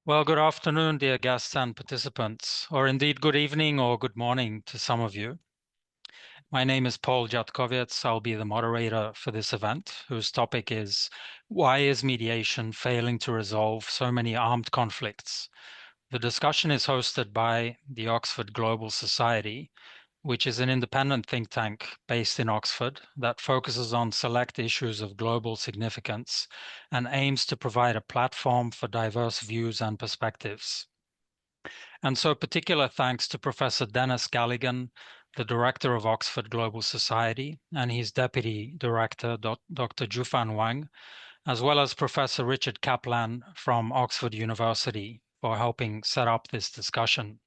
Well, good afternoon, dear guests and participants, or indeed good evening or good morning to some of you. My name is Paul Jatkovets. I'll be the moderator for this event, whose topic is Why is mediation failing to resolve so many armed conflicts? The discussion is hosted by the Oxford Global Society, which is an independent think tank based in Oxford that focuses on select issues of global significance and aims to provide a platform for diverse views and perspectives. And so particular thanks to Professor Dennis Galligan, the director of Oxford Global Society, and his deputy director, Dr. Jufan Wang, as well as Professor Richard Kaplan from Oxford University for helping set up this discussion.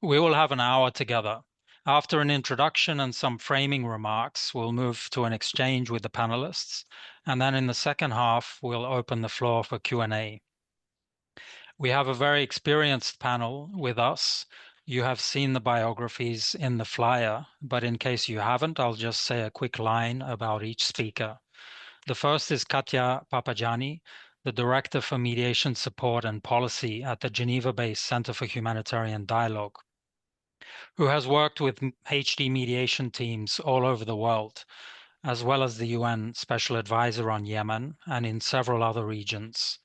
We will have an hour together. After an introduction and some framing remarks, we'll move to an exchange with the panelists, and then in the second half, we'll open the floor for Q&A. We have a very experienced panel with us. You have seen the biographies in the flyer, but in case you haven't, I'll just say a quick line about each speaker. The first is Katia Papagianni, the Director for Mediation Support and Policy at the Geneva-based Center for Humanitarian Dialogue, who has worked with HD mediation teams all over the world, as well as the UN Special Advisor on Yemen and in several other regions.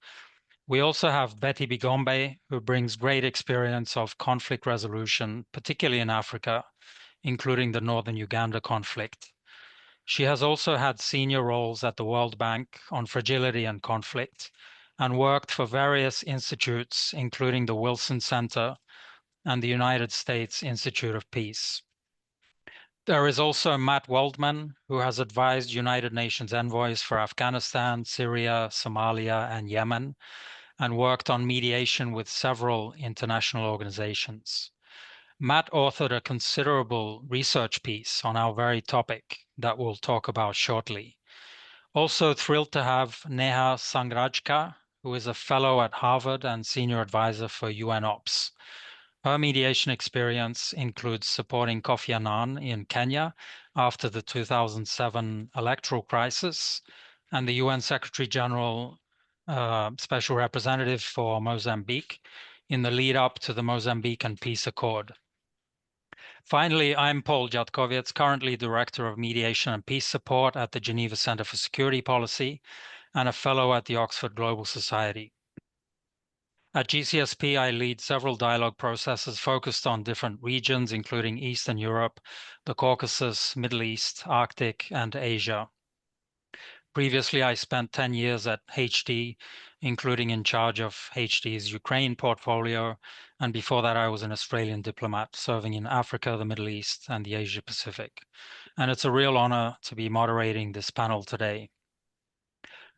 We also have Betty Bigombe, who brings great experience of conflict resolution, particularly in Africa, including the northern Uganda conflict. She has also had senior roles at the World Bank on fragility and conflict, and worked for various institutes, including the Wilson Center and the United States Institute of Peace. There is also Matt Waldman, who has advised United Nations envoys for Afghanistan, Syria, Somalia, and Yemen, and worked on mediation with several international organizations. Matt authored a considerable research piece on our very topic that we'll talk about shortly. Also thrilled to have Neha Sanghrajka, who is a fellow at Harvard and senior advisor for UNOPS. Her mediation experience includes supporting Kofi Annan in Kenya after the 2007 electoral crisis, and the UN Secretary General Special Representative for Mozambique in the lead up to the Mozambican Peace Accord. Finally, I'm Paul Jatkovets, currently Director of Mediation and Peace Support at the Geneva Center for Security Policy and a fellow at the Oxford Global Society. At GCSP, I lead several dialogue processes focused on different regions, including Eastern Europe, the Caucasus, Middle East, Arctic, and Asia. Previously, I spent 10 years at HD, including in charge of HD's Ukraine portfolio. And before that, I was an Australian diplomat serving in Africa, the Middle East, and the Asia Pacific. And it's a real honor to be moderating this panel today.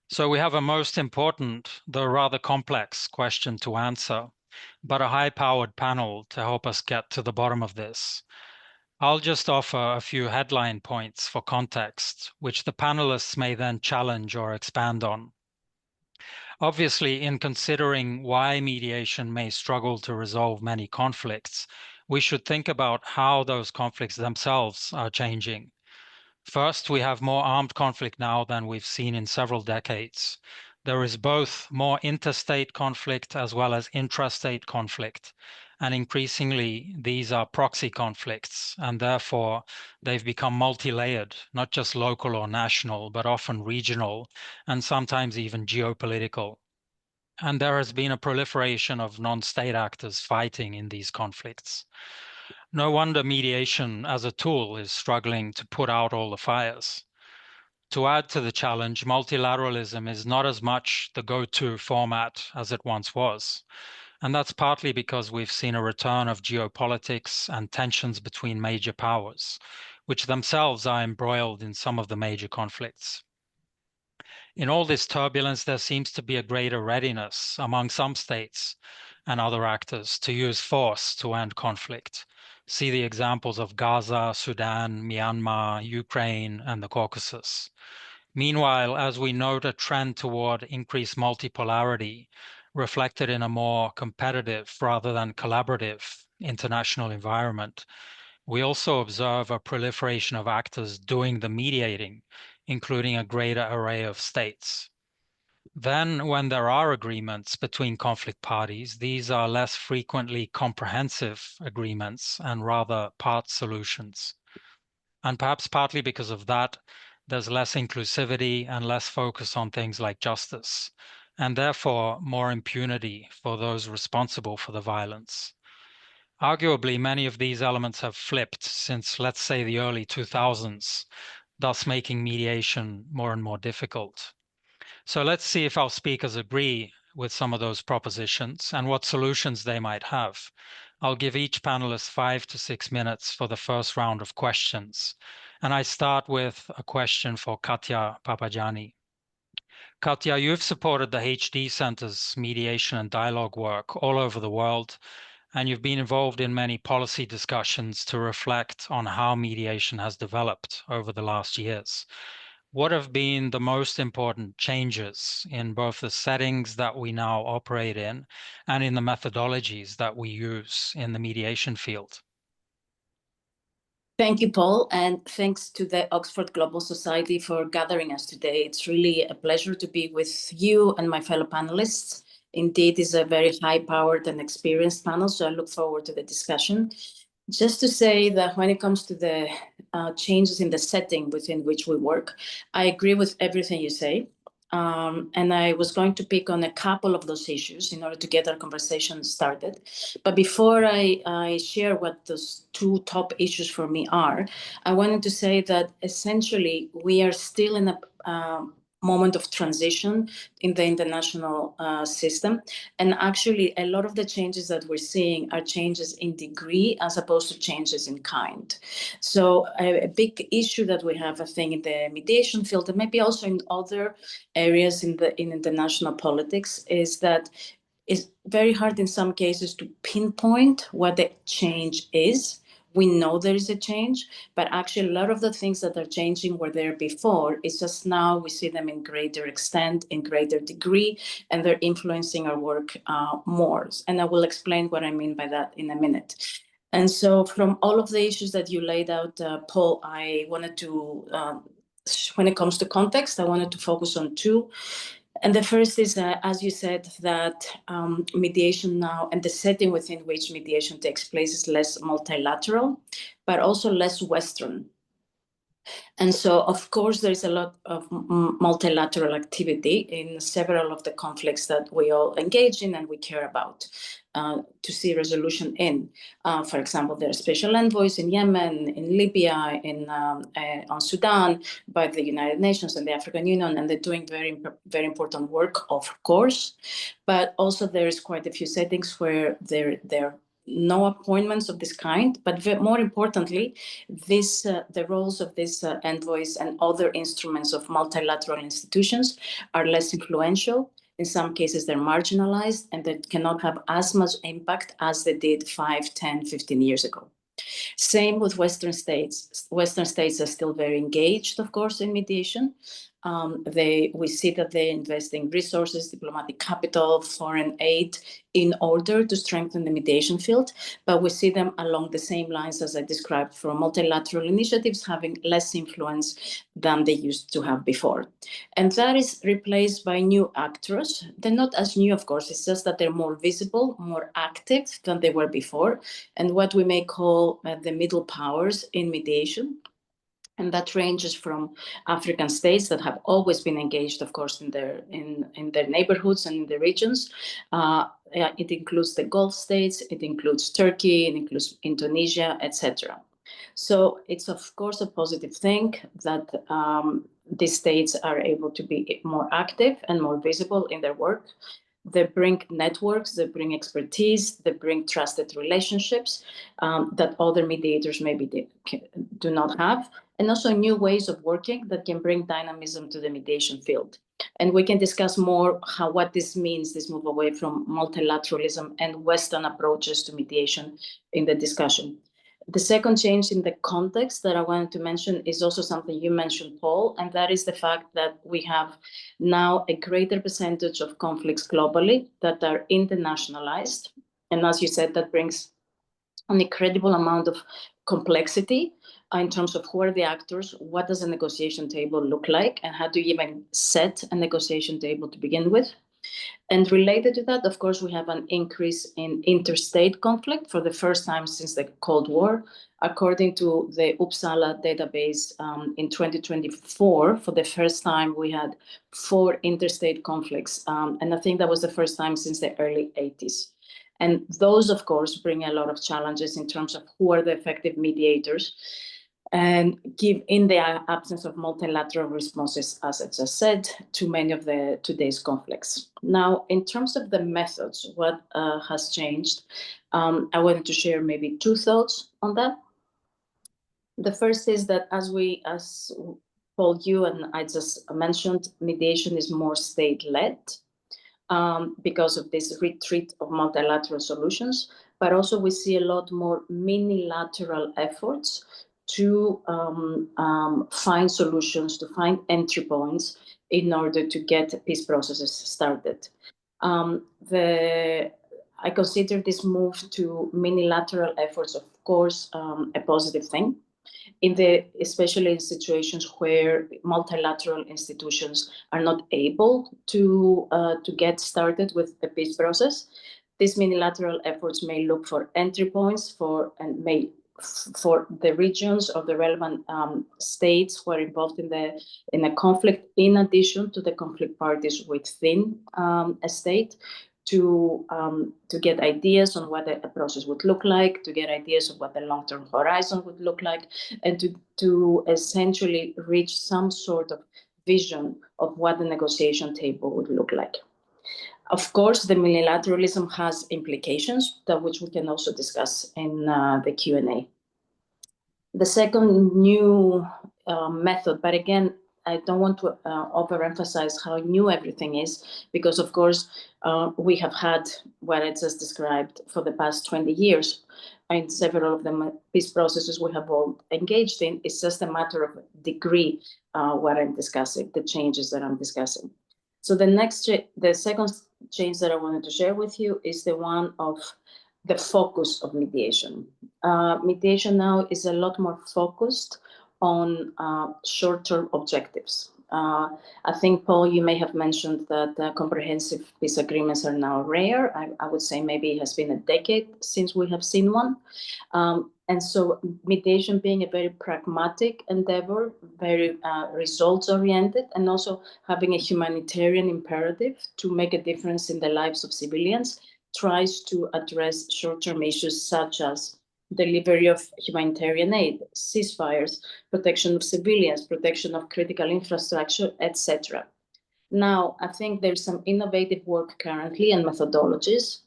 So we have a most important, though rather complex question to answer, but a high-powered panel to help us get to the bottom of this. I'll just offer a few headline points for context, which the panelists may then challenge or expand on. Obviously, in considering why mediation may struggle to resolve many conflicts, we should think about how those conflicts themselves are changing. First, we have more armed conflict now than we've seen in several decades. There is both more interstate conflict as well as intrastate conflict. And increasingly, these are proxy conflicts, and therefore they've become multi-layered, not just local or national, but often regional, and sometimes even geopolitical. And there has been a proliferation of non-state actors fighting in these conflicts. No wonder mediation as a tool is struggling to put out all the fires. To add to the challenge, multilateralism is not as much the go-to format as it once was. And that's partly because we've seen a return of geopolitics and tensions between major powers, which themselves are embroiled in some of the major conflicts. In all this turbulence, there seems to be a greater readiness among some states and other actors to use force to end conflict. See the examples of Gaza, Sudan, Myanmar, Ukraine, and the Caucasus. Meanwhile, as we note a trend toward increased multipolarity, reflected in a more competitive rather than collaborative international environment, we also observe a proliferation of actors doing the mediating, including a greater array of states. Then, when there are agreements between conflict parties, these are less frequently comprehensive agreements and rather part solutions. And perhaps partly because of that, there's less inclusivity and less focus on things like justice, and therefore more impunity for those responsible for the violence. Arguably, many of these elements have flipped since, let's say, the early 2000s, thus making mediation more and more difficult. So let's see if our speakers agree with some of those propositions and what solutions they might have. I'll give each panelist 5 to 6 minutes for the first round of questions. And I start with a question for Katia Papagianni. Katia, you've supported the HD Center's mediation and dialogue work all over the world, and you've been involved in many policy discussions to reflect on how mediation has developed over the last years. What have been the most important changes in both the settings that we now operate in and in the methodologies that we use in the mediation field? Thank you, Paul, and thanks to the Oxford Global Society for gathering us today. It's really a pleasure to be with you and my fellow panelists. Indeed, it's a very high-powered and experienced panel, so I look forward to the discussion. Just to say that when it comes to the changes in the setting within which we work, I agree with everything you say. And I was going to pick on a couple of those issues in order to get our conversation started. But before I share what those two top issues for me are, I wanted to say that essentially we are still in a moment of transition in the international system. And actually, a lot of the changes that we're seeing are changes in degree as opposed to changes in kind. So a big issue that we have, I think, in the mediation field, and maybe also in other areas in international politics, is that it's very hard in some cases to pinpoint what the change is. We know there is a change, but actually a lot of the things that are changing were there before. It's just now we see them in greater extent, in greater degree, and they're influencing our work more. And I will explain what I mean by that in a minute. And so from all of the issues that you laid out, Paul, I wanted to, when it comes to context, I wanted to focus on two. And the first is, as you said, that mediation now and the setting within which mediation takes place is less multilateral, but also less Western. And so, of course, there's a lot of multilateral activity in several of the conflicts that we all engage in and we care about to see resolution in. For example, there are special envoys in Yemen, in Libya, on Sudan by the United Nations and the African Union, and they're doing very, very important work, of course. But also there is quite a few settings where there no appointments of this kind, but more importantly, the roles of these envoys and other instruments of multilateral institutions are less influential. In some cases, they're marginalized and they cannot have as much impact as they did 5, 10, 15 years ago. Same with Western states. Western states are still very engaged, of course, in mediation. We see that they invest in resources, diplomatic capital, foreign aid in order to strengthen the mediation field. But we see them along the same lines as I described for multilateral initiatives having less influence than they used to have before. And that is replaced by new actors. They're not as new, of course. It's just that they're more visible, more active than they were before, and what we may call the middle powers in mediation. And that ranges from African states that have always been engaged, of course, in their neighborhoods and in the regions. It includes the Gulf states, it includes Turkey, it includes Indonesia, etc. So it's, of course, a positive thing that these states are able to be more active and more visible in their work. They bring networks, they bring expertise, they bring trusted relationships that other mediators maybe do not have, and also new ways of working that can bring dynamism to the mediation field. And we can discuss more what this means, this move away from multilateralism and Western approaches to mediation in the discussion. The second change in the context that I wanted to mention is also something you mentioned, Paul, and that is the fact that we have now a greater percentage of conflicts globally that are internationalized. And as you said, that brings an incredible amount of complexity in terms of who are the actors, what does a negotiation table look like, and how do you even set a negotiation table to begin with. And related to that, of course, we have an increase in interstate conflict for the first time since the Cold War. According to the Uppsala database, in 2024, for the first time, we had 4 interstate conflicts. And I think that was the first time since the early 80s. And those, of course, bring a lot of challenges in terms of who are the effective mediators, and give, in the absence of multilateral responses, as I just said, to many of the today's conflicts. Now, in terms of the methods, what has changed, I wanted to share maybe 2 thoughts on that. The first is that as Paul, you and I just mentioned, mediation is more state-led because of this retreat of multilateral solutions, but also we see a lot more minilateral efforts to find solutions, to find entry points in order to get peace processes started. I consider this move to minilateral efforts, of course, a positive thing, especially in situations where multilateral institutions are not able to get started with the peace process. These minilateral efforts may look for entry points for the regions or the relevant states who are involved in a conflict, in addition to the conflict parties within a state, to get ideas on what a process would look like, to get ideas of what the long-term horizon would look like, and to essentially reach some sort of vision of what the negotiation table would look like. Of course, the multilateralism has implications, that which we can also discuss in the Q&A. The second new method, but again, I don't want to overemphasize how new everything is, because of course, we have had what I just described for the past 20 years. In several of the peace processes we have all engaged in. It's just a matter of degree what I'm discussing, the changes that I'm discussing. So the second change that I wanted to share with you is the one of the focus of mediation. Mediation now is a lot more focused on short-term objectives. I think, Paul, you may have mentioned that comprehensive peace agreements are now rare. I would say maybe it has been a decade since we have seen one. And so mediation being a very pragmatic endeavor, very results-oriented, and also having a humanitarian imperative to make a difference in the lives of civilians, tries to address short-term issues such as delivery of humanitarian aid, ceasefires, protection of civilians, protection of critical infrastructure, etc. Now, I think there's some innovative work currently and methodologies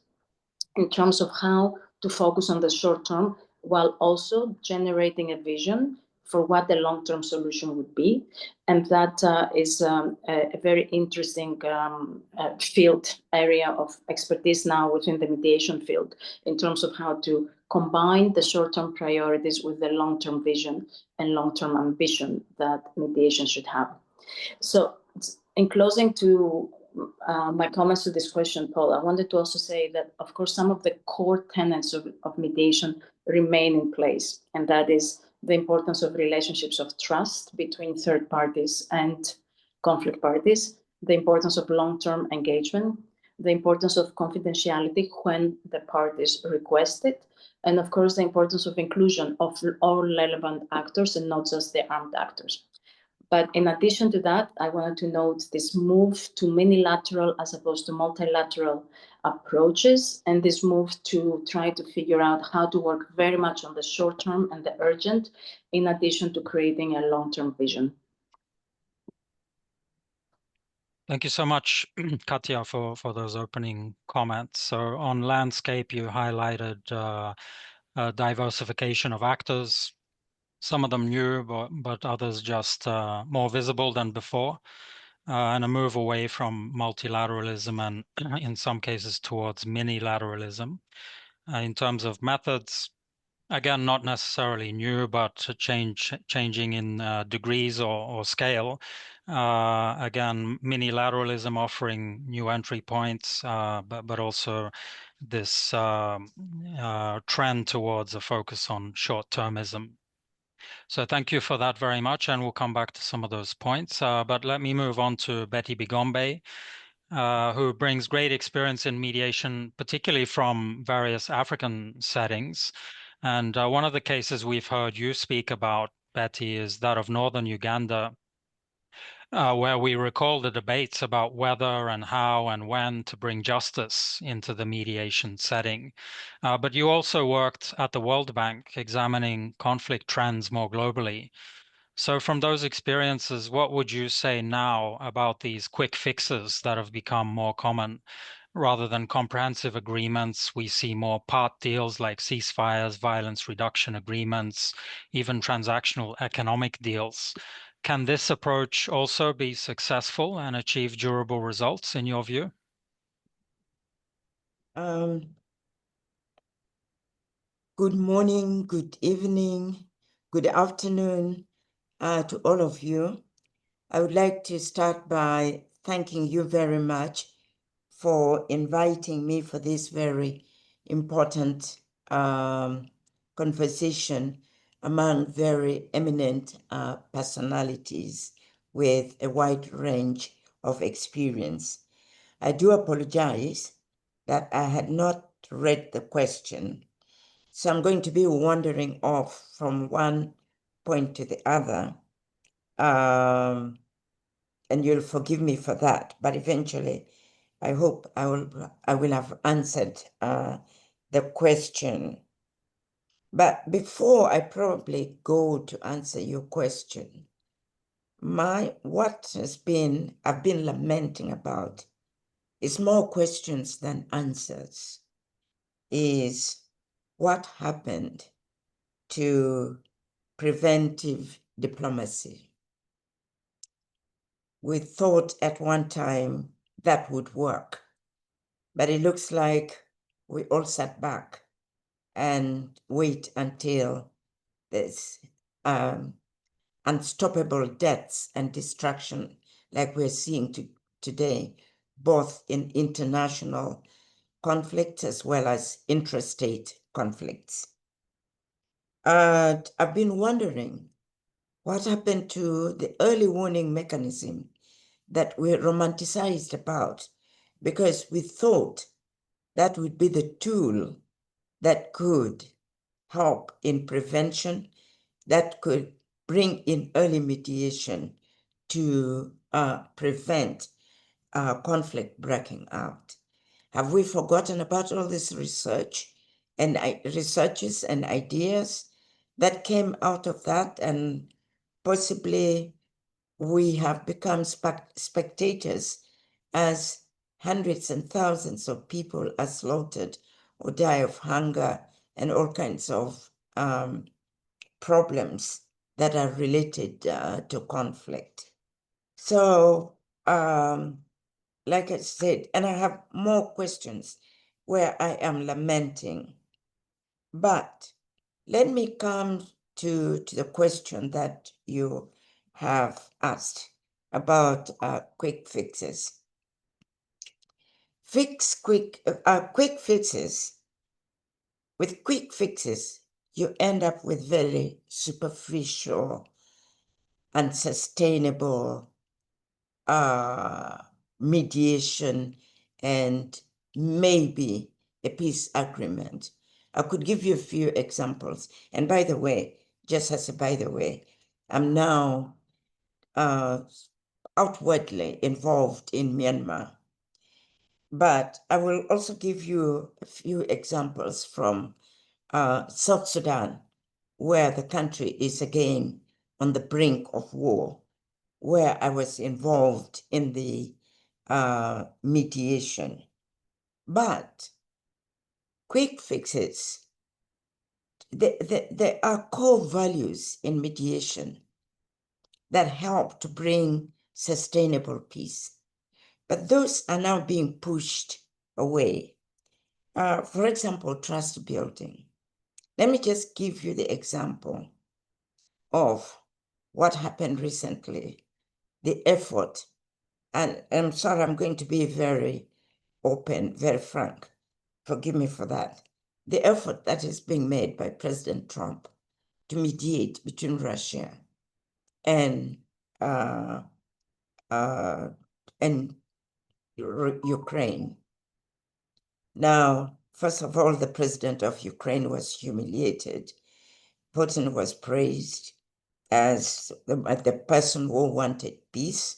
in terms of how to focus on the short term while also generating a vision for what the long-term solution would be. And that is a very interesting field area of expertise now within the mediation field in terms of how to combine the short-term priorities with the long-term vision and long-term ambition that mediation should have. So in closing to my comments to this question, Paul, I wanted to also say that, of course, some of the core tenets of mediation remain in place, and that is the importance of relationships of trust between third parties and conflict parties, the importance of long-term engagement, the importance of confidentiality when the parties request it, and of course, the importance of inclusion of all relevant actors and not just the armed actors. But in addition to that, I wanted to note this move to minilateral as opposed to multilateral approaches, and this move to try to figure out how to work very much on the short term and the urgent, in addition to creating a long-term vision. Thank you so much, Katia, for those opening comments. So on landscape, you highlighted diversification of actors, some of them new, but others just more visible than before, and a move away from multilateralism and in some cases towards minilateralism. In terms of methods, again, not necessarily new, but changing in degrees or scale. Again, minilateralism offering new entry points, but also this trend towards a focus on short-termism. So thank you for that very much, and we'll come back to some of those points. But let me move on to Betty Bigombe, who brings great experience in mediation, particularly from various African settings. And one of the cases we've heard you speak about, Betty, is that of northern Uganda, where we recall the debates about whether and how and when to bring justice into the mediation setting. But you also worked at the World Bank examining conflict trends more globally. So from those experiences, what would you say now about these quick fixes that have become more common? Rather than comprehensive agreements, we see more part deals like ceasefires, violence reduction agreements, even transactional economic deals. Can this approach also be successful and achieve durable results, in your view? Good morning, good evening, good afternoon to all of you. I would like to start by thanking you very much for inviting me for this very important conversation among very eminent personalities with a wide range of experience. I do apologize that I had not read the question, so I'm going to be wandering off from one point to the other. And you'll forgive me for that, but eventually I hope I will have answered the question. But before I probably go to answer your question, what I've been lamenting about is more questions than answers, is what happened to preventive diplomacy. We thought at one time that would work, but it looks like we all sat back and wait until there's unstoppable deaths and destruction like we're seeing today, both in international conflicts as well as intrastate conflicts. I've been wondering what happened to the early warning mechanism that we romanticized about, because we thought that would be the tool that could help in prevention, that could bring in early mediation to prevent conflict breaking out. Have we forgotten about all this research and researches and ideas that came out of that, and possibly we have become spectators as hundreds and thousands of people are slaughtered or die of hunger and all kinds of problems that are related to conflict. So, like I said, and I have more questions where I am lamenting, but let me come to the question that you have asked about quick fixes. Quick fixes. With quick fixes, you end up with very superficial, unsustainable mediation and maybe a peace agreement. I could give you a few examples. And by the way, just as a by the way, I'm now outwardly involved in Myanmar. But I will also give you a few examples from South Sudan, where the country is again on the brink of war, where I was involved in the mediation. But quick fixes, there are core values in mediation that help to bring sustainable peace. But those are now being pushed away. For example, trust building. Let me just give you the example of what happened recently, the effort. And I'm sorry, I'm going to be very open, very frank. Forgive me for that. The effort that is being made by President Trump to mediate between Russia and Ukraine. Now, first of all, the president of Ukraine was humiliated. Putin was praised as the person who wanted peace.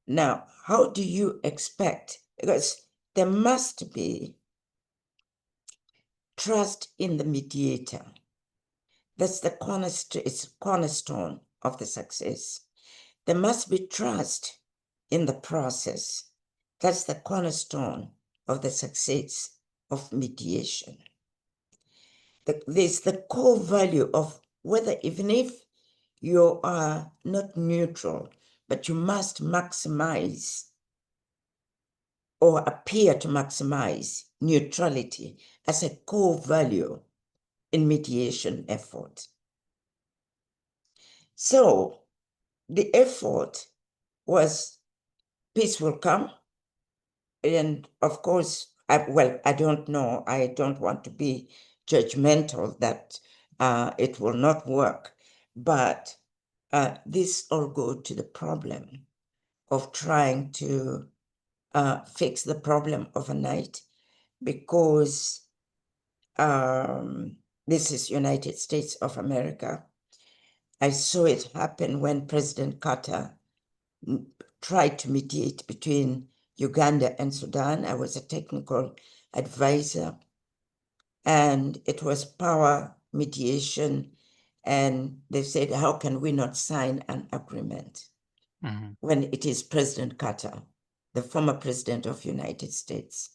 Now, how do you expect? Because there must be trust in the mediator. That's the cornerstone of the success. There must be trust in the process. That's the cornerstone of the success of mediation. There's the core value of whether, even if you are not neutral, but you must maximize or appear to maximize neutrality as a core value in mediation effort. So the effort was peace will come. And of course, I don't know. I don't want to be judgmental that it will not work. But this all go to the problem of trying to fix the problem overnight, because this is United States of America. I saw it happen when President Carter tried to mediate between Uganda and Sudan. I was a technical advisor, and it was power mediation. And they said, how can we not sign an agreement when it is President Carter, the former president of the United States?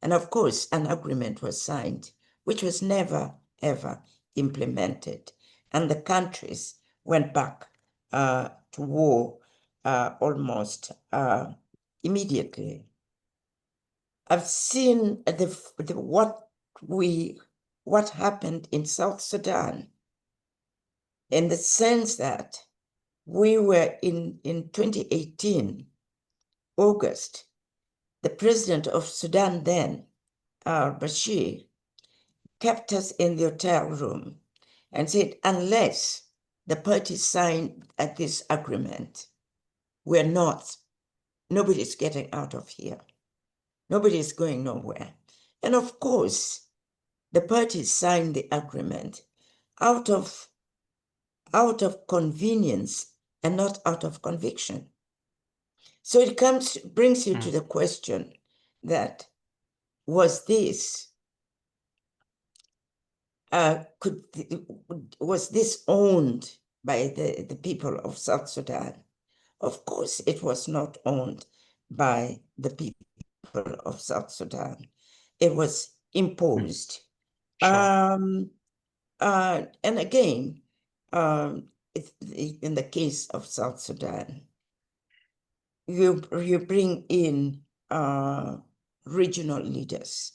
And of course, an agreement was signed, which was never, ever implemented. And the countries went back to war almost immediately. I've seen what happened in South Sudan, in the sense that we were in 2018, August, the president of Sudan then, Bashir, kept us in the hotel room and said, unless the parties sign this agreement, nobody's getting out of here. Nobody's going nowhere. And of course, the parties signed the agreement out of convenience and not out of conviction. So it brings you to the question that, was this owned by the people of South Sudan? Of course, it was not owned by the people of South Sudan. It was imposed. Sure. And again, in the case of South Sudan, you bring in regional leaders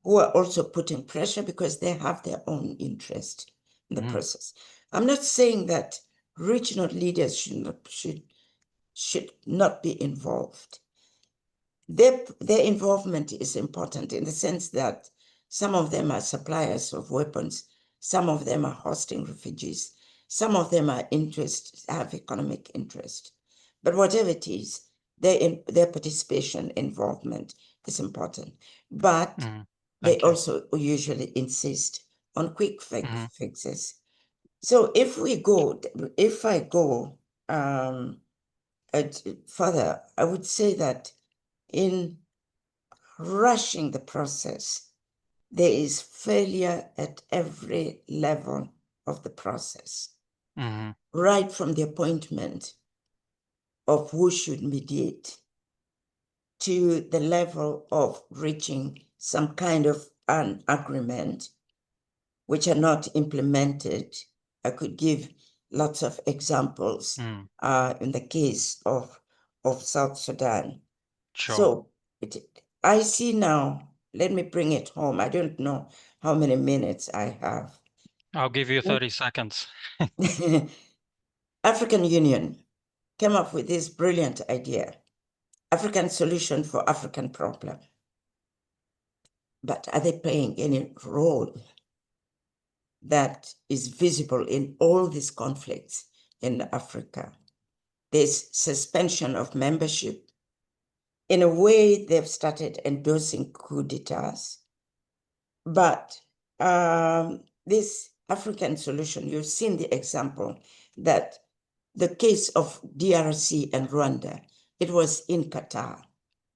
who are also putting pressure because they have their own interest in the process. I'm not saying that regional leaders should not be involved. Their involvement is important in the sense that some of them are suppliers of weapons, some of them are hosting refugees, some of them have economic interest. But whatever it is, their participation, involvement is important. But they also usually insist on quick fixes. So if I go further, I would say that in rushing the process, there is failure at every level of the process, right from the appointment of who should mediate to the level of reaching some kind of an agreement, which are not implemented. I could give lots of examples in the case of South Sudan. Sure. So I see now, let me bring it home. I don't know how many minutes I have. I'll give you 30 seconds. African Union came up with this brilliant idea, African solution for African problem. But are they playing any role? that is visible in all these conflicts in Africa. There's suspension of membership. In a way, they've started endorsing coup d'etats. But this African solution, you've seen the example that the case of DRC and Rwanda, it was in Qatar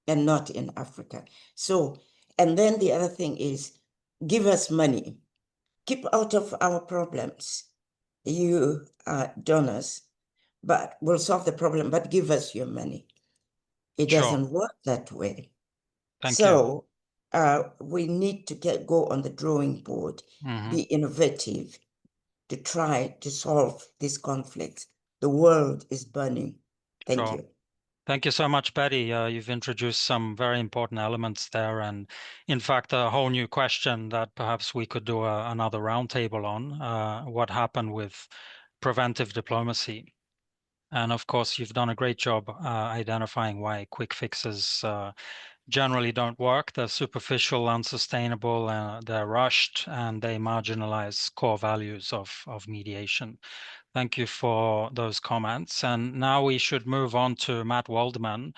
and not in Africa. So, and then the other thing is, give us money. Keep out of our problems. You are donors, but we'll solve the problem, but give us your money. It Sure. doesn't work that way. Thank So we need to go on the drawing board, be innovative to try to solve this conflict. The world is burning. Thank Sure. you. Thank you so much, Betty. You've introduced some very important elements there, and in fact, a whole new question that perhaps we could do another roundtable on, what happened with preventive diplomacy. And of course, you've done a great job identifying why quick fixes generally don't work. They're superficial, unsustainable, they're rushed, and they marginalize core values of mediation. Thank you for those comments. And now we should move on to Matt Waldman,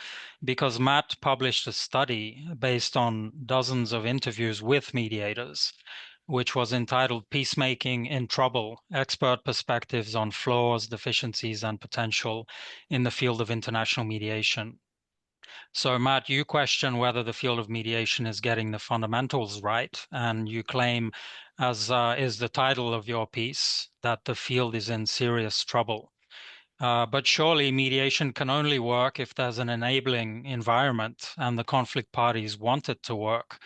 because Matt published a study based on dozens of interviews with mediators, which was entitled Peacemaking in Trouble, Expert Perspectives on Flaws, Deficiencies, and Potential in the Field of International Mediation. So Matt, you question whether the field of mediation is getting the fundamentals right, and you claim, as is the title of your piece, that the field is in serious trouble. But surely mediation can only work if there's an enabling environment and the conflict parties want it to work.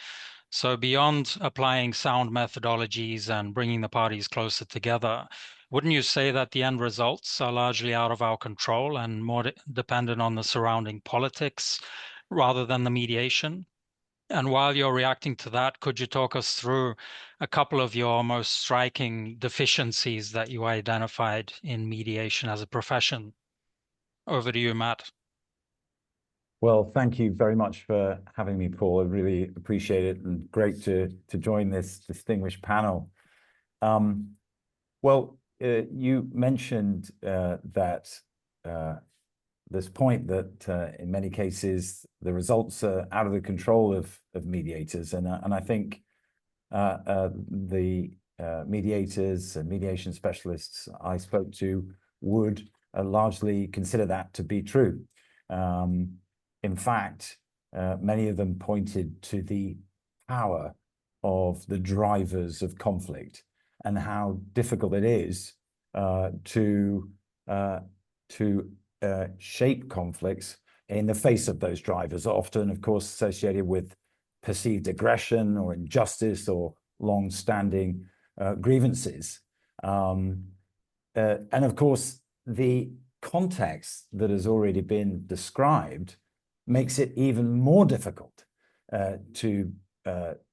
So beyond applying sound methodologies and bringing the parties closer together, wouldn't you say that the end results are largely out of our control and more dependent on the surrounding politics rather than the mediation? And while you're reacting to that, could you talk us through a couple of your most striking deficiencies that you identified in mediation as a profession? Over to you, Matt. Well, thank you very much for having me, Paul. I really appreciate it, and great to join this distinguished panel. You mentioned that this point that in many cases the results are out of the control of mediators, and I think the mediators and mediation specialists I spoke to would largely consider that to be true. In fact, many of them pointed to the power of the drivers of conflict and how difficult it is to shape conflicts in the face of those drivers, often, of course, associated with perceived aggression or injustice or long-standing grievances. And of course, the context that has already been described makes it even more difficult to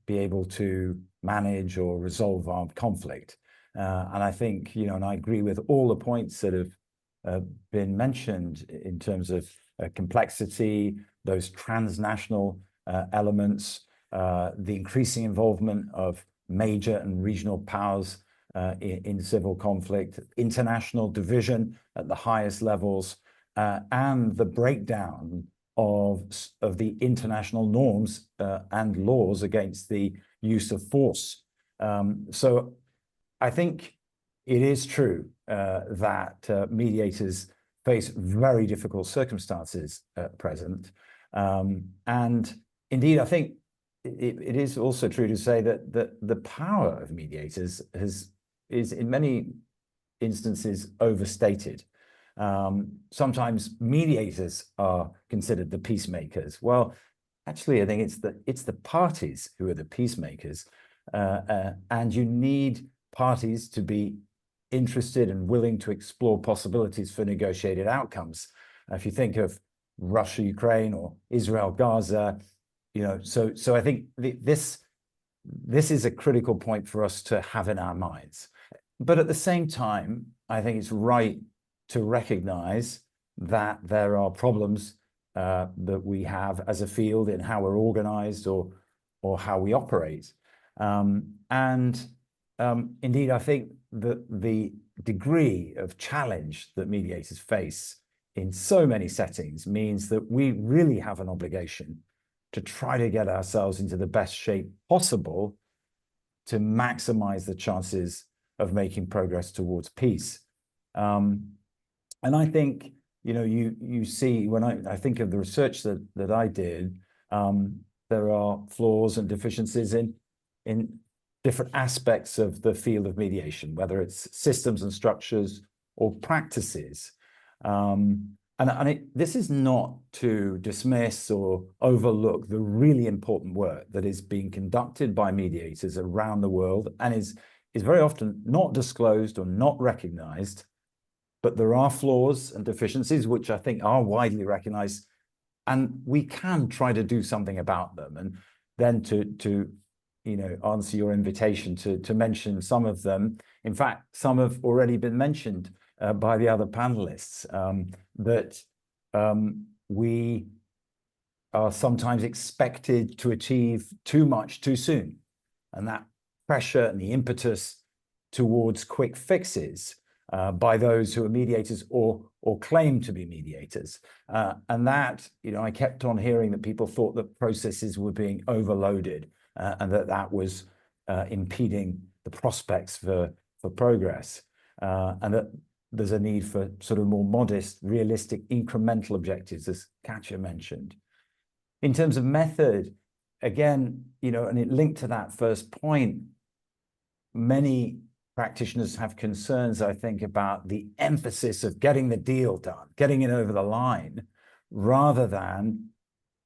be able to manage or resolve armed conflict. And I think, and I agree with all the points that have been mentioned in terms of complexity, those transnational elements, the increasing involvement of major and regional powers in civil conflict, international division at the highest levels, and the breakdown of the international norms and laws against the use of force. So I think it is true that mediators face very difficult circumstances at present. And indeed, I think it is also true to say that the power of mediators is in many instances overstated. Sometimes mediators are considered the peacemakers. Well, actually, I think it's the parties who are the peacemakers, and you need parties to be interested and willing to explore possibilities for negotiated outcomes. If you think of Russia, Ukraine, or Israel, Gaza, so I think this is a critical point for us to have in our minds. But at the same time, I think it's right to recognize that there are problems that we have as a field in how we're organized or how we operate. And indeed, I think that the degree of challenge that mediators face in so many settings means that we really have an obligation to try to get ourselves into the best shape possible to maximize the chances of making progress towards peace. And I think, you know, you see, when I think of the research that I did, there are flaws and deficiencies in different aspects of the field of mediation, whether it's systems and structures or practices. This is not to dismiss or overlook the really important work that is being conducted by mediators around the world and is very often not disclosed or not recognized, but there are flaws and deficiencies which I think are widely recognized, and we can try to do something about them. And then to you know, answer your invitation to mention some of them. In fact, some have already been mentioned by the other panelists, that we are sometimes expected to achieve too much too soon. And that pressure and the impetus towards quick fixes by those who are mediators or claim to be mediators. And that, you know, I kept on hearing that people thought that processes were being overloaded and that was impeding the prospects for progress. And that there's a need for sort of more modest, realistic, incremental objectives, as Katia mentioned. In terms of method, again, you know, and it linked to that first point, many practitioners have concerns, I think, about the emphasis of getting the deal done, getting it over the line, rather than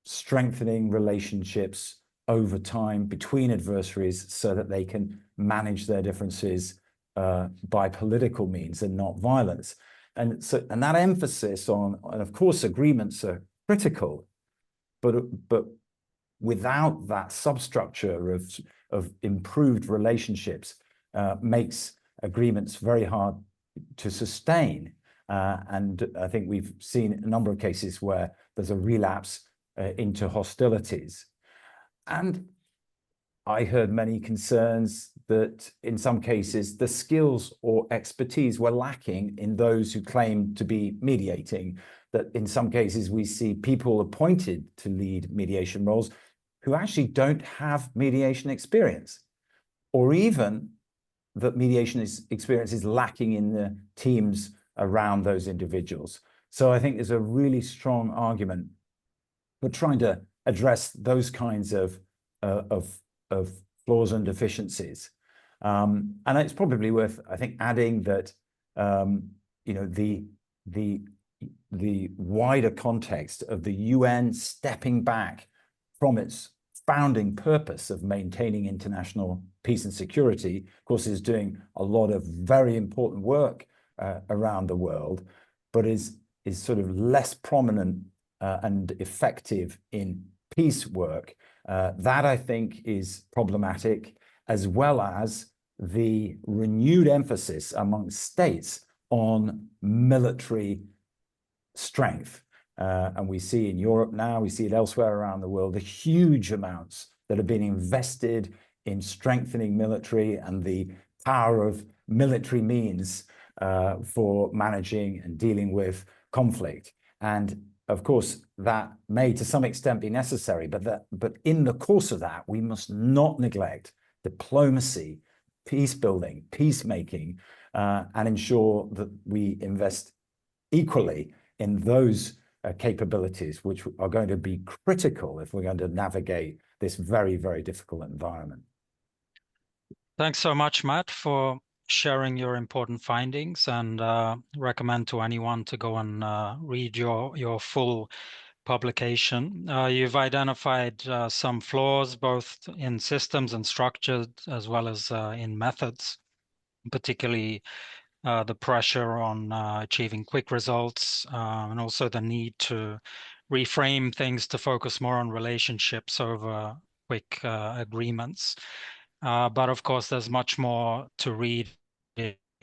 strengthening relationships over time between adversaries so that they can manage their differences by political means and not violence. And that emphasis on, and of course, agreements are critical, but without that substructure of improved relationships, makes agreements very hard to sustain. And I think we've seen a number of cases where there's a relapse into hostilities. And I heard many concerns that in some cases, the skills or expertise were lacking in those who claim to be mediating, that in some cases we see people appointed to lead mediation roles who actually don't have mediation experience, or even that mediation experience is lacking in the teams around those individuals. So I think there's a really strong argument for trying to address those kinds of flaws and deficiencies. And it's probably worth, I think, adding that you know, the wider context of the UN stepping back from its founding purpose of maintaining international peace and security, of course, is doing a lot of very important work around the world, but is sort of less prominent and effective in peace work. That, I think, is problematic, as well as the renewed emphasis among states on military strength. And we see in Europe now, we see it elsewhere around the world, the huge amounts that have been invested in strengthening military and the power of military means for managing and dealing with conflict. And of course, that may to some extent be necessary, but in the course of that, we must not neglect diplomacy, peace building, peacemaking, and ensure that we invest equally in those capabilities, which are going to be critical if we're going to navigate this very, very difficult environment. Thanks so much, Matt, for sharing your important findings, and recommend to anyone to go and read your full publication. You've identified some flaws both in systems and structures as well as in methods, particularly the pressure on achieving quick results, and also the need to reframe things to focus more on relationships over quick agreements. But of course, there's much more to read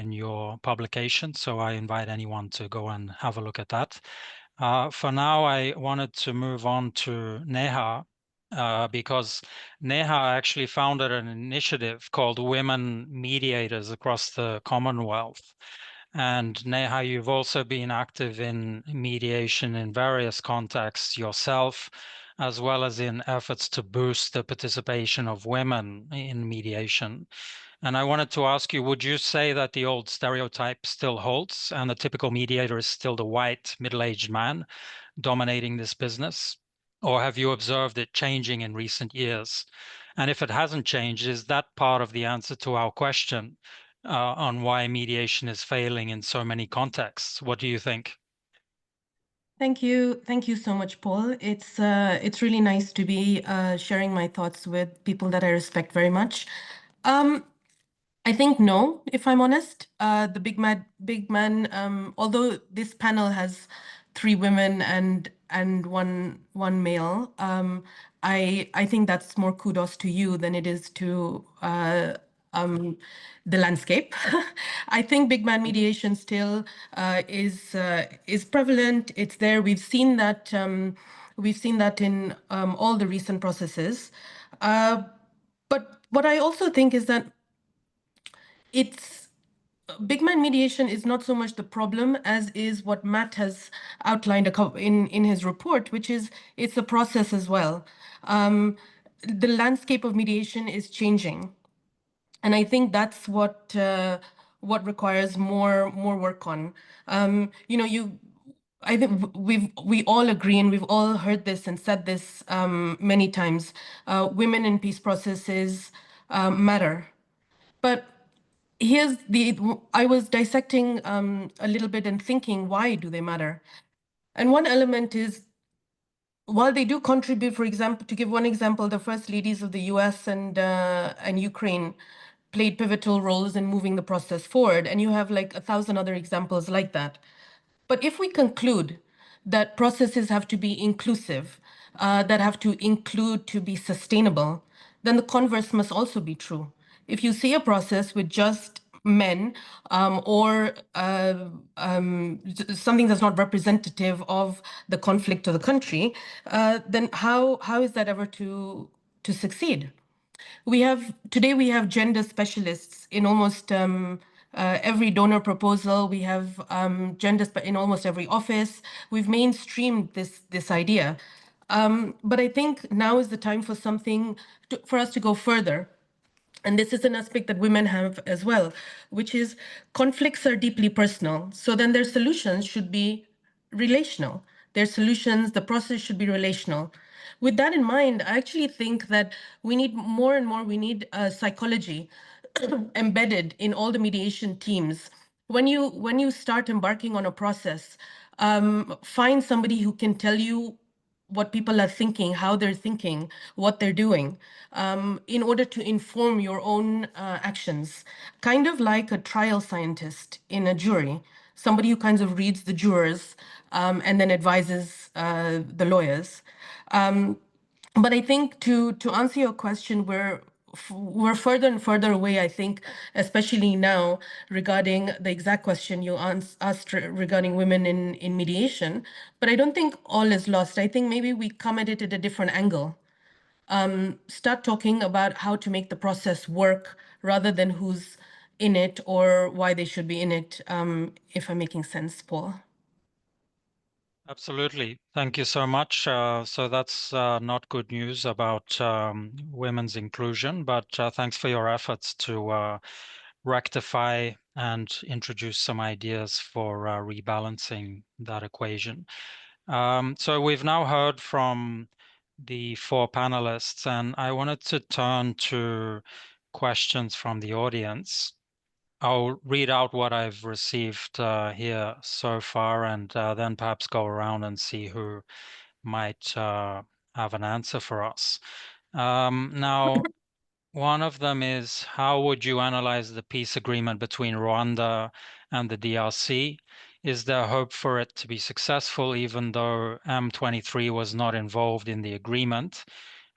in your publication, so I invite anyone to go and have a look at that. For now, I wanted to move on to Neha, because Neha actually founded an initiative called Women Mediators across the Commonwealth. And Neha, you've also been active in mediation in various contexts yourself, as well as in efforts to boost the participation of women in mediation. And I wanted to ask you, would you say that the old stereotype still holds and the typical mediator is still the white middle-aged man dominating this business? Or have you observed it changing in recent years? And if it hasn't changed, is that part of the answer to our question on why mediation is failing in so many contexts? What do you think? Thank you so much, Paul. It's really nice to be sharing my thoughts with people that I respect very much. I think no, if I'm honest. The big man. Although this panel has 3 women and one male, I think that's more kudos to you than it is to the landscape. I think big man mediation still is prevalent. It's there. We've seen that. We've seen that in all the recent processes. But what I also think is that it's big man mediation is not so much the problem as is what Matt has outlined in his report, which is it's a process as well. The landscape of mediation is changing, and I think that's what requires more work on. I think we all agree, and we've all heard this and said this many times. Women in peace processes matter, but I was dissecting a little bit and thinking, why do they matter? And one element is, while they do contribute, for example, to give one example, the first ladies of the US and Ukraine played pivotal roles in moving the process forward. And you have like 1,000 other examples like that. But if we conclude that processes have to be inclusive, that have to include to be sustainable, then the converse must also be true. If you see a process with just men or something that's not representative of the conflict of the country, then how is that ever to succeed? Today we have gender specialists in almost every donor proposal. We have gender in almost every office. We've mainstreamed this idea. But I think now is the time for for us to go further. And this is an aspect that women have as well, which is conflicts are deeply personal. So then their solutions should be relational. Their solutions, the process should be relational. With that in mind, I actually think that we need more and more, we need psychology embedded in all the mediation teams. When you start embarking on a process, find somebody who can tell you what people are thinking, how they're thinking, what they're doing, in order to inform your own actions. Kind of like a trial scientist in a jury, somebody who kind of reads the jurors and then advises the lawyers. But I think to answer your question, we're further and further away, I think, especially now regarding the exact question you asked regarding women in mediation. But I don't think all is lost. I think maybe we come at it at a different angle. Start talking about how to make the process work rather than who's in it or why they should be in it, if I'm making sense, Paul. Absolutely. Thank you so much. So that's not good news about women's inclusion, but thanks for your efforts to rectify and introduce some ideas for rebalancing that equation. So we've now heard from the 4 panelists, and I wanted to turn to questions from the audience. I'll read out what I've received here so far, and then perhaps go around and see who might have an answer for us. Now, one of them is, how would you analyze the peace agreement between Rwanda and the DRC? Is there hope for it to be successful, even though M23 was not involved in the agreement?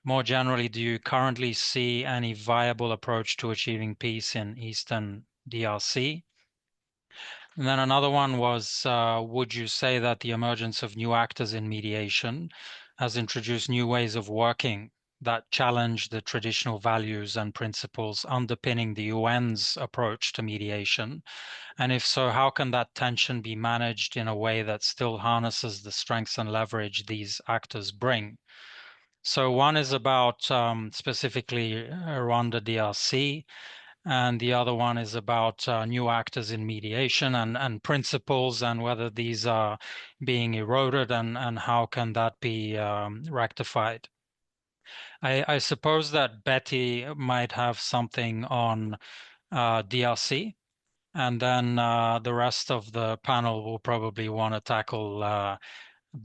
More generally, do you currently see any viable approach to achieving peace in Eastern DRC? And then another one was, would you say that the emergence of new actors in mediation has introduced new ways of working that challenge the traditional values and principles underpinning the UN's approach to mediation? And if so, how can that tension be managed in a way that still harnesses the strengths and leverage these actors bring? So one is about specifically Rwanda DRC, and the other one is about new actors in mediation and principles, and whether these are being eroded, and how can that be rectified. I suppose that Betty might have something on DRC, and then the rest of the panel will probably want to tackle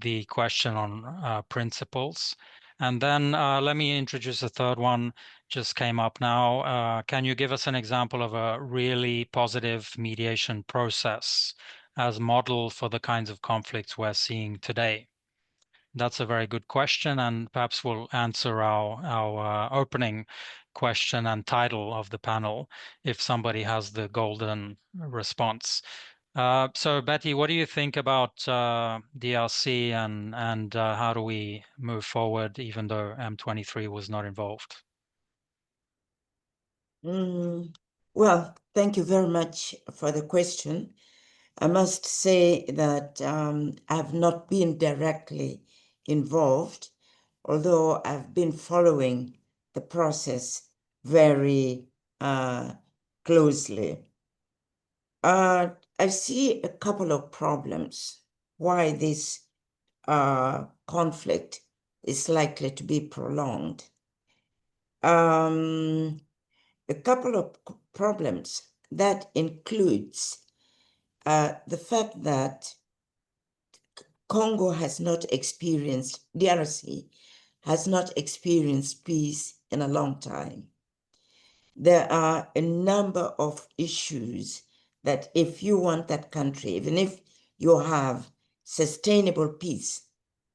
the question on principles. And then let me introduce a third one, just came up now. Can you give us an example of a really positive mediation process as model for the kinds of conflicts we're seeing today? That's a very good question, and perhaps we'll answer our opening question and title of the panel if somebody has the golden response. So Betty, what do you think about DRC, and how do we move forward even though M23 was not involved? Well, thank you very much for the question. I must say that I've not been directly involved, although I've been following the process very closely. I see a couple of problems why this conflict is likely to be prolonged. A couple of problems that includes the fact that Congo has not experienced, DRC has not experienced peace in a long time. There are a number of issues that if you want that country, even if you have sustainable peace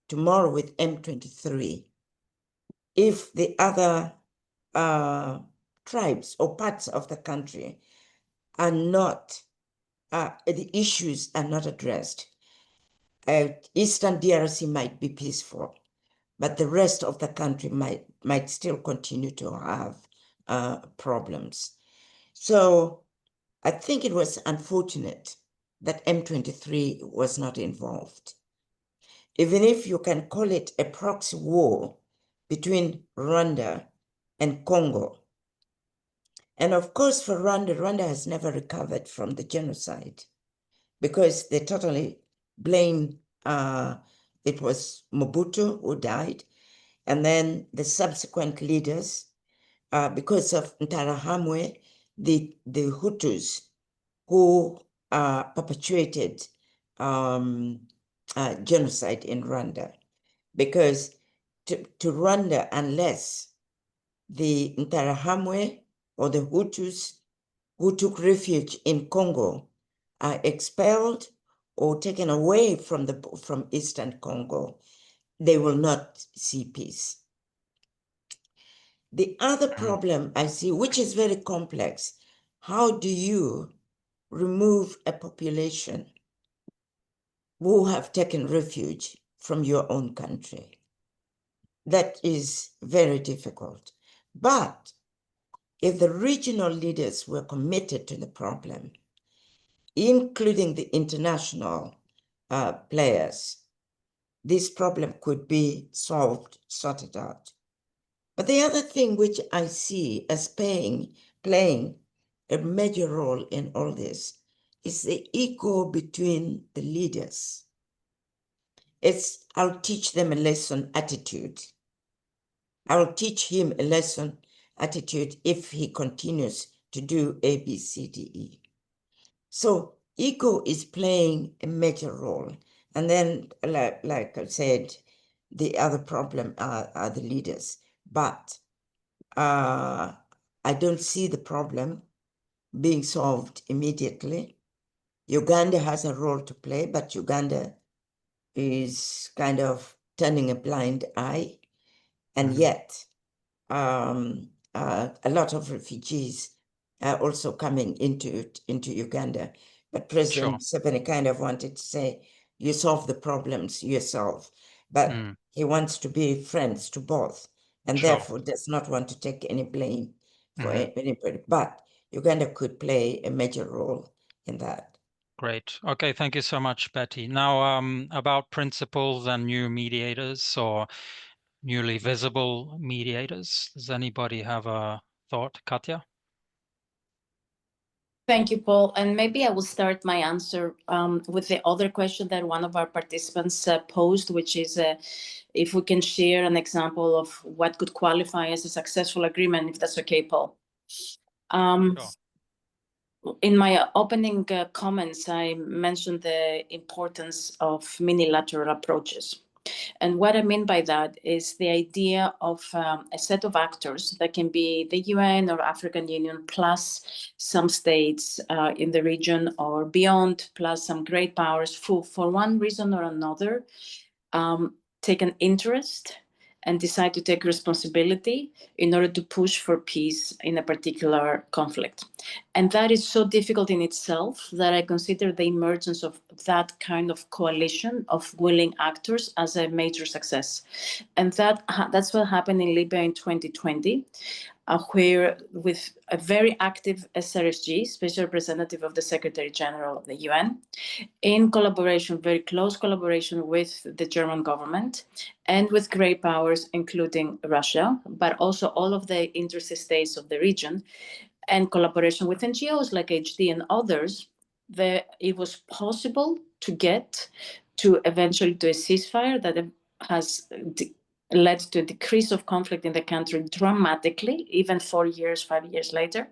tomorrow with M23, if the other tribes or parts of the country are not, the issues are not addressed, Eastern DRC might be peaceful, but the rest of the country might still continue to have problems. So I think it was unfortunate that M23 was not involved. Even if you can call it a proxy war between Rwanda and Congo. And of course, for Rwanda, Rwanda has never recovered from the genocide because they totally blame, it was Mobutu who died, and then the subsequent leaders, because of Interahamwe, the Hutus who perpetuated genocide in Rwanda. Because to Rwanda, unless the Interahamwe or the Hutus who took refuge in Congo are expelled or taken away from Eastern Congo, they will not see peace. The other problem I see, which is very complex, how do you remove a population who have taken refuge from your own country? That is very difficult. But if the regional leaders were committed to the problem, including the international players, this problem could be sorted out. But the other thing which I see as playing a major role in all this is the ego between the leaders. It's I'll teach them a lesson attitude. I'll teach him a lesson attitude if he continues to do A, B, C, D, E. So ego is playing a major role. And then, like I said, the other problem are the leaders. But I don't see the problem being solved immediately. Uganda has a role to play, but Uganda is kind of turning a blind eye. And yet, a lot of refugees are also coming into Uganda. But President Museveni kind of wanted to say, you solve the problems yourself. But he wants to be friends to both and Sure. therefore does not want to take any blame for anybody. But Uganda could play a major role in that. Great. Okay, thank you so much, Betty. Now, about principles and new mediators or newly visible mediators. Does anybody have a thought, Katia? Thank you, Paul. And maybe I will start my answer with the other question that one of our participants posed, which is if we can share an example of what could qualify as a successful agreement, if that's okay, Paul. Sure. In my opening comments, I mentioned the importance of minilateral approaches. And what I mean by that is the idea of a set of actors that can be the UN or African Union plus some states in the region or beyond, plus some great powers who, for one reason or another, take an interest and decide to take responsibility in order to push for peace in a particular conflict. And that is so difficult in itself that I consider the emergence of that kind of coalition of willing actors as a major success. And that's what happened in Libya in 2020, where with a very active SRSG, Special Representative of the Secretary General of the UN, in collaboration, very close collaboration with the German government and with great powers, including Russia, but also all of the interested states of the region, and collaboration with NGOs like HD and others, it was possible to get to eventually to a ceasefire that has led to a decrease of conflict in the country dramatically, even 4 years, 5 years later,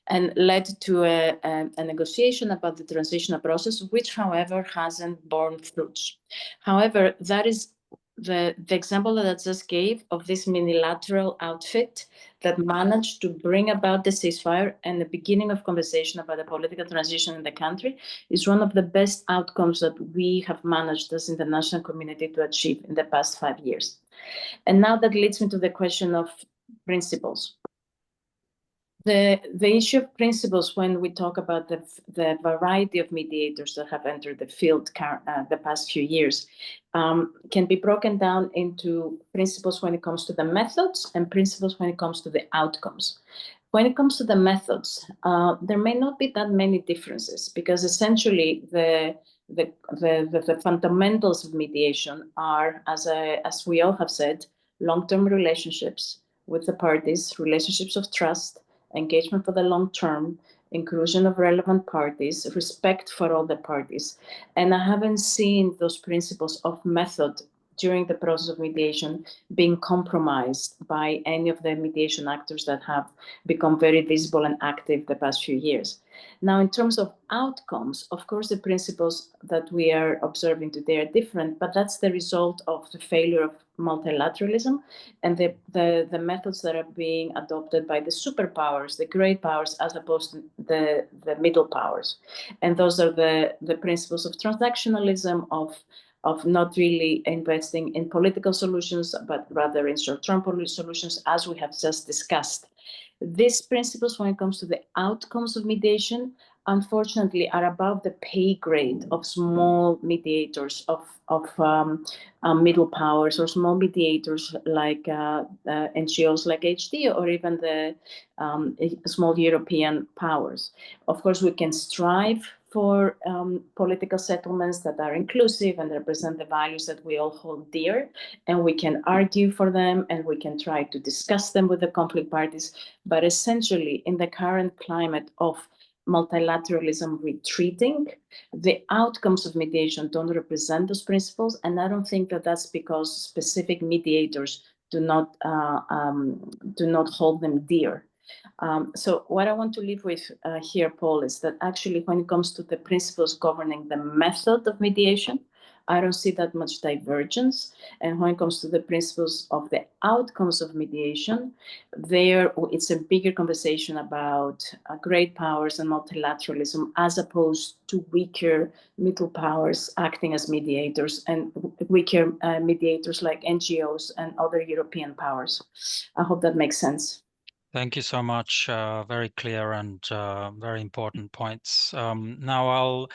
and led to a negotiation about the transitional process, which, however, hasn't borne fruits. However, that is the example that I just gave of this minilateral outfit that managed to bring about the ceasefire and the beginning of conversation about the political transition in the country is one of the best outcomes that we have managed as international community to achieve in the past 5 years. And now that leads me to the question of principles. The issue of principles, when we talk about the variety of mediators that have entered the field the past few years, can be broken down into principles when it comes to the methods and principles when it comes to the outcomes. When it comes to the methods, there may not be that many differences because essentially the fundamentals of mediation are, as we all have said, long-term relationships with the parties, relationships of trust, engagement for the long term, inclusion of relevant parties, respect for all the parties. And I haven't seen those principles of method during the process of mediation being compromised by any of the mediation actors that have become very visible and active the past few years. Now, in terms of outcomes, of course, the principles that we are observing today are different, but that's the result of the failure of multilateralism and the methods that are being adopted by the superpowers, the great powers, as opposed to the middle powers. And those are the principles of transactionalism, of not really investing in political solutions, but rather in short-term solutions, as we have just discussed. These principles, when it comes to the outcomes of mediation, unfortunately, are above the pay grade of small mediators, of middle powers, or small mediators like NGOs like HD, or even the small European powers. Of course, we can strive for political settlements that are inclusive and represent the values that we all hold dear, and we can argue for them, and we can try to discuss them with the conflict parties. But essentially, in the current climate of multilateralism retreating, the outcomes of mediation don't represent those principles, and I don't think that that's because specific mediators do not hold them dear. So what I want to leave with here, Paul, is that actually when it comes to the principles governing the method of mediation, I don't see that much divergence. And when it comes to the principles of the outcomes of mediation, it's a bigger conversation about great powers and multilateralism, as opposed to weaker middle powers acting as mediators, and weaker mediators like NGOs and other European powers. I hope that makes sense. Thank you so much. Very clear and very important points. Now I'll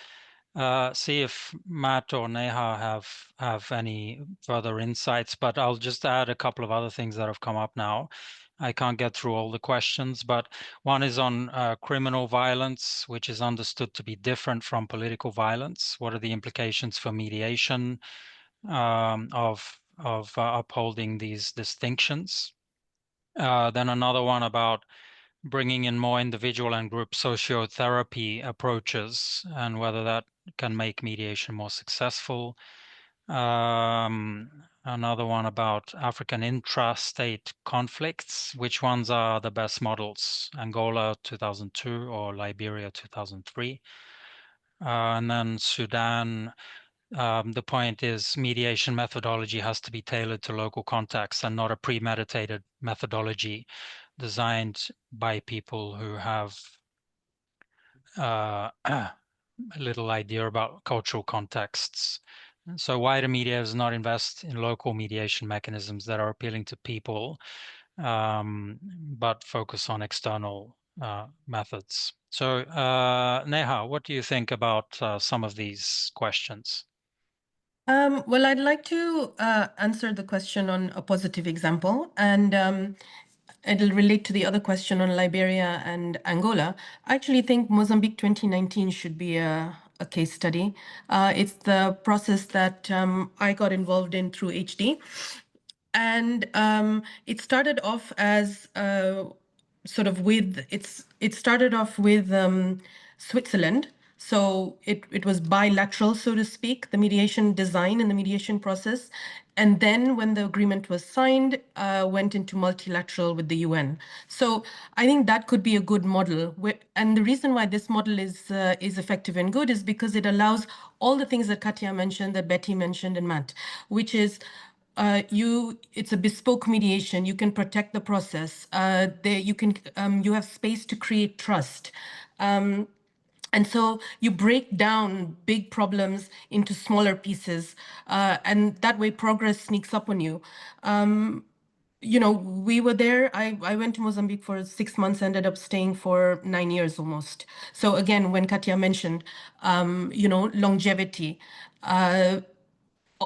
see if Matt or Neha have any further insights, but I'll just add a couple of other things that have come up now. I can't get through all the questions, but one is on criminal violence, which is understood to be different from political violence. What are the implications for mediation of upholding these distinctions? Then another one about bringing in more individual and group sociotherapy approaches and whether that can make mediation more successful. Another one about African intra-state conflicts. Which ones are the best models? Angola 2002 or Liberia 2003? And then Sudan, the point is mediation methodology has to be tailored to local context and not a premeditated methodology designed by people who have little idea about cultural contexts. So why do mediators not invest in local mediation mechanisms that are appealing to people, but focus on external methods? So Neha, what do you think about some of these questions? Well, I'd like to answer the question on a positive example, and it'll relate to the other question on Liberia and Angola. I actually think Mozambique 2019 should be a case study. It's the process that I got involved in through HD. And it started off as sort of with, it started off with Switzerland. So it was bilateral, so to speak, the mediation design and the mediation process. And then when the agreement was signed, went into multilateral with the UN. So I think that could be a good model. And the reason why this model is effective and good is because it allows all the things that Katia mentioned, that Betty mentioned, and Matt, which is it's a bespoke mediation. You can protect the process. You have space to create trust. And so you break down big problems into smaller pieces, and that way progress sneaks up on you. We were there. I went to Mozambique for 6 months, ended up staying for 9 years almost. So again, when Katia mentioned, longevity,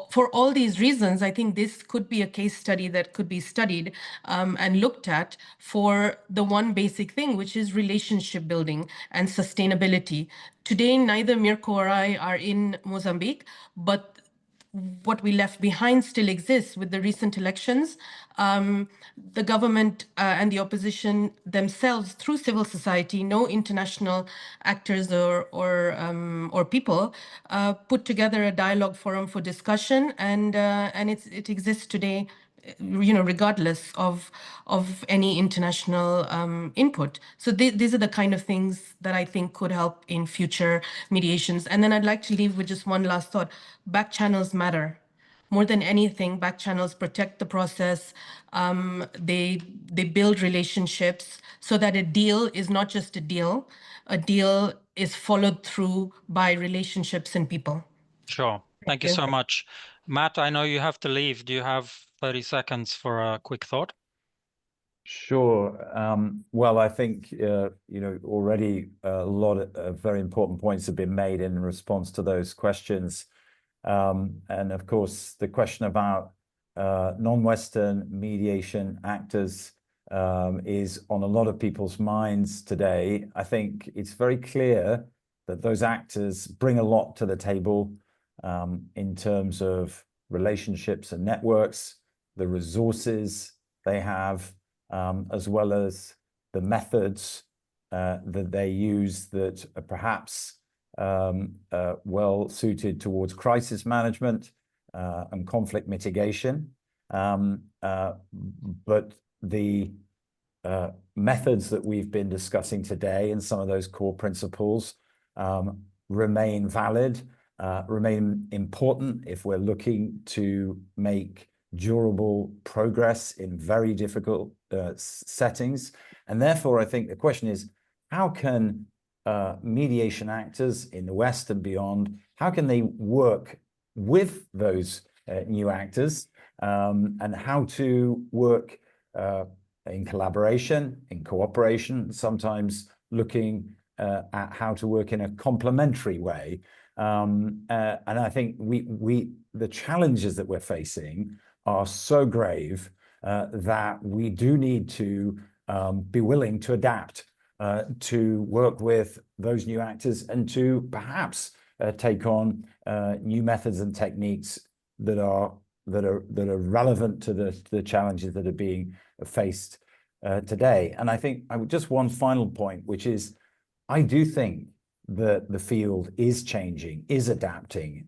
for all these reasons, I think this could be a case study that could be studied and looked at for the one basic thing, which is relationship building and sustainability. Today, neither Mirko or I are in Mozambique, but what we left behind still exists with the recent elections. The government and the opposition themselves, through civil society, no international actors or people, put together a dialogue forum for discussion, and it exists today, regardless of any international input. So these are the kind of things that I think could help in future mediations. And then I'd like to leave with just one last thought. Back channels matter. More than anything, back channels protect the process. They build relationships so that a deal is not just a deal. A deal is followed through by relationships and people. Sure. Thank you so much. Matt, I know you have to leave. Do you have 30 seconds for a quick thought? Sure. Well, I think, already a lot of very important points have been made in response to those questions. And of course, the question about non-Western mediation actors is on a lot of people's minds today. I think it's very clear that those actors bring a lot to the table in terms of relationships and networks, the resources they have, as well as the methods that they use that are perhaps well suited towards crisis management and conflict mitigation. But the methods that we've been discussing today and some of those core principles remain valid, remain important if we're looking to make durable progress in very difficult settings. And therefore, I think the question is, how can mediation actors in the West and beyond, how can they work with those new actors, and how to work in collaboration, in cooperation, sometimes looking at how to work in a complementary way. And I think the challenges that we're facing are so grave that we do need to be willing to adapt, to work with those new actors, and to perhaps take on new methods and techniques that are relevant to the challenges that are being faced today. And I think just one final point, which is, I do think that the field is changing, is adapting.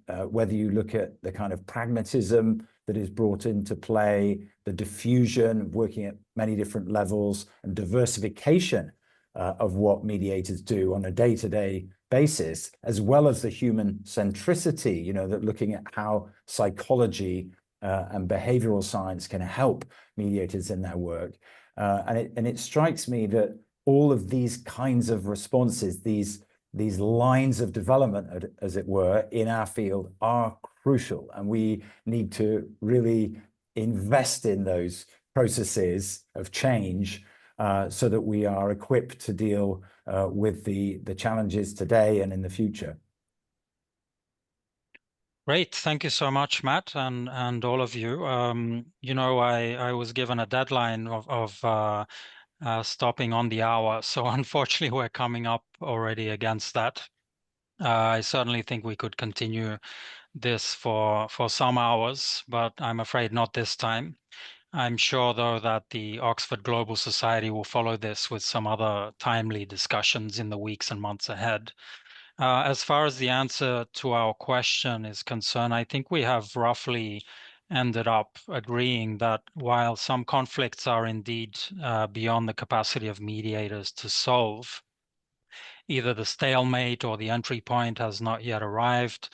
Whether you look at the kind of pragmatism that is brought into play, the diffusion, working at many different levels, and diversification of what mediators do on a day-to-day basis, as well as the human centricity, that looking at how psychology and behavioral science can help mediators in their work. And it strikes me that all of these kinds of responses, these lines of development, as it were, in our field are crucial, and we need to really invest in those processes of change so that we are equipped to deal with the challenges today and in the future. Great, thank you so much, Matt, and all of you. I was given a deadline of stopping on the hour, so unfortunately we're coming up already against that. I certainly think we could continue this for some hours, but I'm afraid not this time. I'm sure, though, that the Oxford Global Society will follow this with some other timely discussions in the weeks and months ahead. As far as the answer to our question is concerned, I think we have roughly ended up agreeing that while some conflicts are indeed beyond the capacity of mediators to solve, either the stalemate or the entry point has not yet arrived,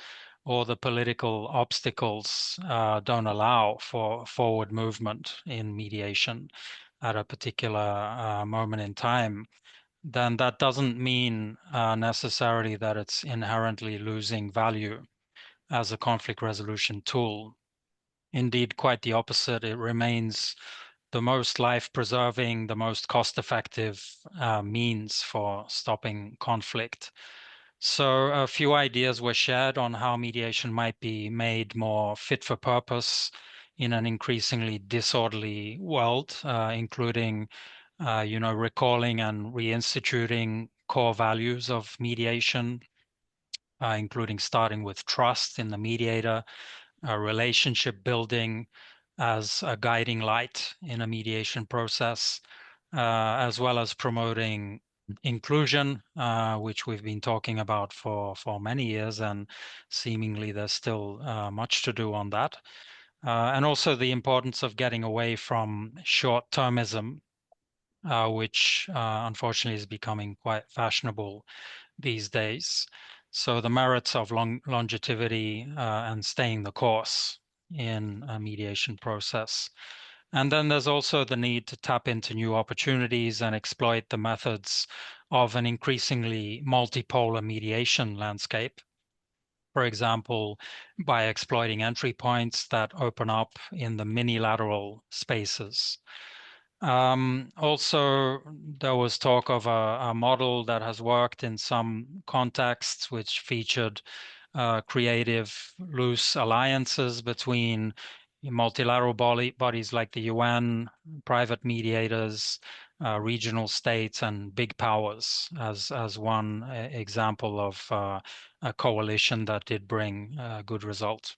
or the political obstacles don't allow for forward movement in mediation at a particular moment in time, then that doesn't mean necessarily that it's inherently losing value as a conflict resolution tool. Indeed, quite the opposite. It remains the most life-preserving, the most cost-effective means for stopping conflict. So a few ideas were shared on how mediation might be made more fit for purpose in an increasingly disorderly world, including, recalling and reinstituting core values of mediation, including starting with trust in the mediator, relationship building as a guiding light in a mediation process, as well as promoting inclusion, which we've been talking about for many years, and seemingly there's still much to do on that. And also the importance of getting away from short-termism, which unfortunately is becoming quite fashionable these days. So the merits of longevity and staying the course in a mediation process. And then there's also the need to tap into new opportunities and exploit the methods of an increasingly multipolar mediation landscape. For example, by exploiting entry points that open up in the minilateral spaces. Also, there was talk of a model that has worked in some contexts, which featured creative, loose alliances between multilateral bodies like the UN, private mediators, regional states, and big powers as one example of a coalition that did bring good results.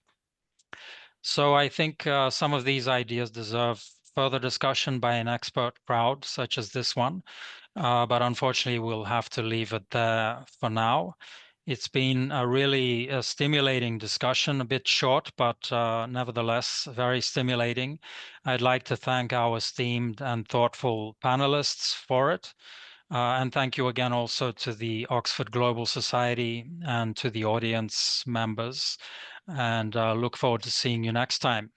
So I think some of these ideas deserve further discussion by an expert crowd such as this one, but unfortunately we'll have to leave it there for now. It's been a really stimulating discussion, a bit short, but nevertheless very stimulating. I'd like to thank our esteemed and thoughtful panelists for it. And thank you again also to the Oxford Global Society and to the audience members. And look forward to seeing you next time.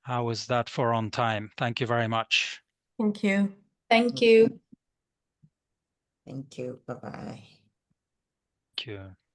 How is that for on time? Thank you very much. Thank you. Thank you. Thank you. Bye-bye. Thank you.